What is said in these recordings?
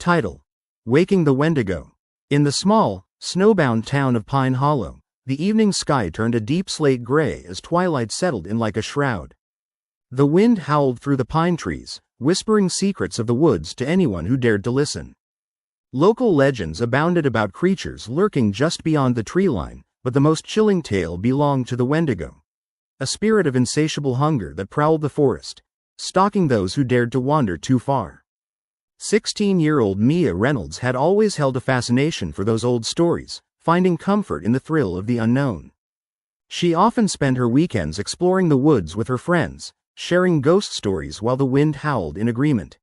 Title: Waking the Wendigo. In the small, snowbound town of Pine Hollow, the evening sky turned a deep slate gray as twilight settled in like a shroud. The wind howled through the pine trees, whispering secrets of the woods to anyone who dared to listen. Local legends abounded about creatures lurking just beyond the tree line, but the most chilling tale belonged to the Wendigo, a spirit of insatiable hunger that prowled the forest, stalking those who dared to wander too far. 16-year-old Mia Reynolds had always held a fascination for those old stories, finding comfort in the thrill of the unknown. She often spent her weekends exploring the woods with her friends, sharing ghost stories while the wind howled in agreement.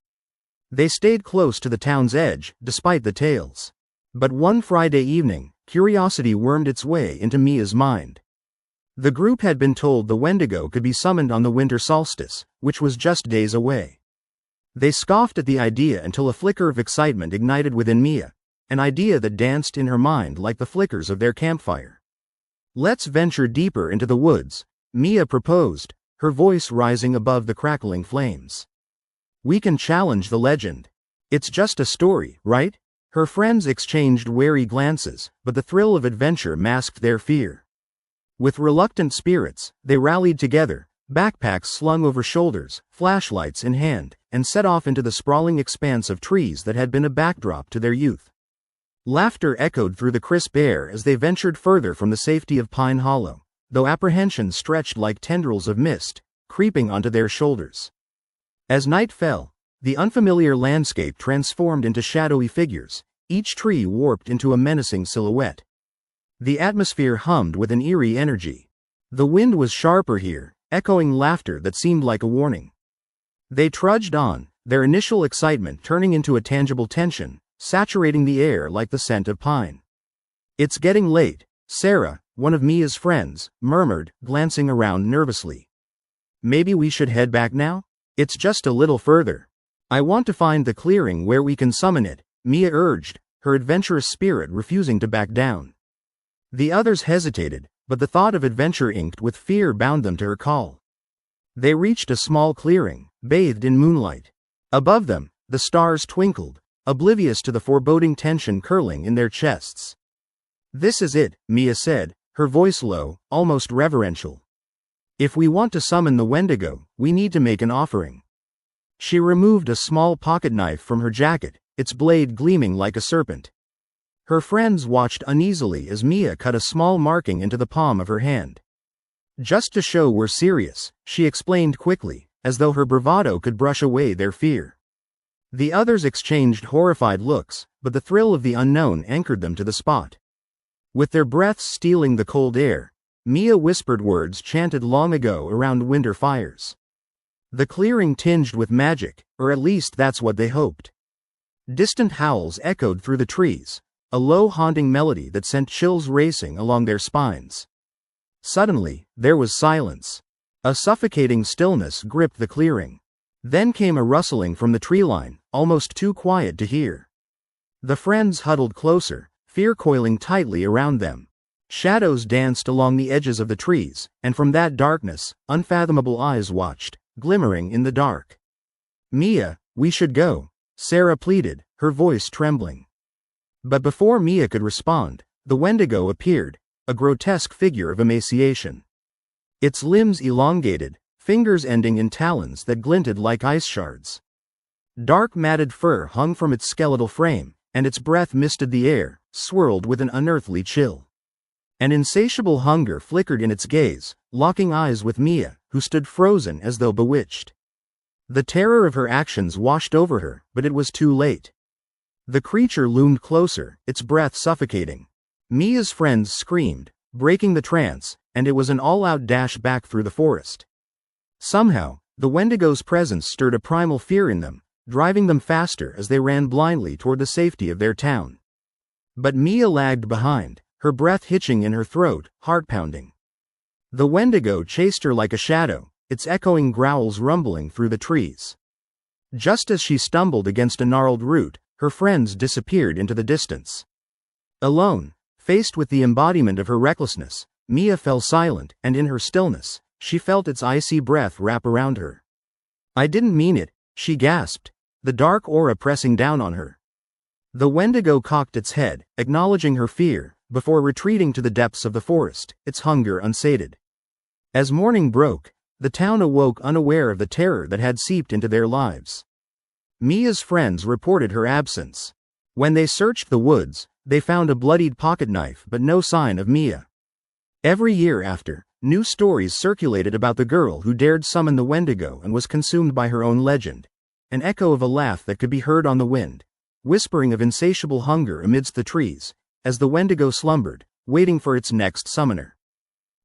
They stayed close to the town's edge, despite the tales. But one Friday evening, curiosity wormed its way into Mia's mind. The group had been told the Wendigo could be summoned on the winter solstice, which was just days away. They scoffed at the idea until a flicker of excitement ignited within Mia, an idea that danced in her mind like the flickers of their campfire. "Let's venture deeper into the woods," Mia proposed, her voice rising above the crackling flames. "We can challenge the legend. It's just a story, right?" Her friends exchanged wary glances, but the thrill of adventure masked their fear. With reluctant spirits, they rallied together, backpacks slung over shoulders, flashlights in hand, and set off into the sprawling expanse of trees that had been a backdrop to their youth. Laughter echoed through the crisp air as they ventured further from the safety of Pine Hollow, though apprehension stretched like tendrils of mist, creeping onto their shoulders. As night fell, the unfamiliar landscape transformed into shadowy figures, each tree warped into a menacing silhouette. The atmosphere hummed with an eerie energy. The wind was sharper here, echoing laughter that seemed like a warning. They trudged on, their initial excitement turning into a tangible tension, saturating the air like the scent of pine. "It's getting late," Sarah, one of Mia's friends, murmured, glancing around nervously. "Maybe we should head back now? It's just a little further." "I want to find the clearing where we can summon it," Mia urged, her adventurous spirit refusing to back down. The others hesitated, but the thought of adventure inked with fear bound them to her call. They reached a small clearing, bathed in moonlight. Above them, the stars twinkled, oblivious to the foreboding tension curling in their chests. "This is it," Mia said, her voice low, almost reverential. "If we want to summon the Wendigo, we need to make an offering." She removed a small pocket knife from her jacket, its blade gleaming like a serpent. Her friends watched uneasily as Mia cut a small marking into the palm of her hand. "Just to show we're serious," she explained quickly, as though her bravado could brush away their fear. The others exchanged horrified looks, but the thrill of the unknown anchored them to the spot. With their breaths stealing the cold air, Mia whispered words chanted long ago around winter fires. The clearing tinged with magic, or at least that's what they hoped. Distant howls echoed through the trees, a low haunting melody that sent chills racing along their spines. Suddenly, there was silence. A suffocating stillness gripped the clearing. Then came a rustling from the tree line, almost too quiet to hear. The friends huddled closer, fear coiling tightly around them. Shadows danced along the edges of the trees, and from that darkness, unfathomable eyes watched, glimmering in the dark. "Mia, we should go," Sarah pleaded, her voice trembling. But before Mia could respond, the Wendigo appeared, a grotesque figure of emaciation. Its limbs elongated, fingers ending in talons that glinted like ice shards. Dark matted fur hung from its skeletal frame, and its breath misted the air, swirled with an unearthly chill. An insatiable hunger flickered in its gaze, locking eyes with Mia, who stood frozen as though bewitched. The terror of her actions washed over her, but it was too late. The creature loomed closer, its breath suffocating. Mia's friends screamed, breaking the trance, and it was an all-out dash back through the forest. Somehow, the Wendigo's presence stirred a primal fear in them, driving them faster as they ran blindly toward the safety of their town. But Mia lagged behind, her breath hitching in her throat, heart-pounding. The Wendigo chased her like a shadow, its echoing growls rumbling through the trees. Just as she stumbled against a gnarled root, her friends disappeared into the distance. Alone, faced with the embodiment of her recklessness, Mia fell silent, and in her stillness, she felt its icy breath wrap around her. "I didn't mean it," she gasped, the dark aura pressing down on her. The Wendigo cocked its head, acknowledging her fear, before retreating to the depths of the forest, its hunger unsated. As morning broke, the town awoke unaware of the terror that had seeped into their lives. Mia's friends reported her absence. When they searched the woods, they found a bloodied pocketknife but no sign of Mia. Every year after, new stories circulated about the girl who dared summon the Wendigo and was consumed by her own legend. An echo of a laugh that could be heard on the wind, whispering of insatiable hunger amidst the trees, as the Wendigo slumbered, waiting for its next summoner.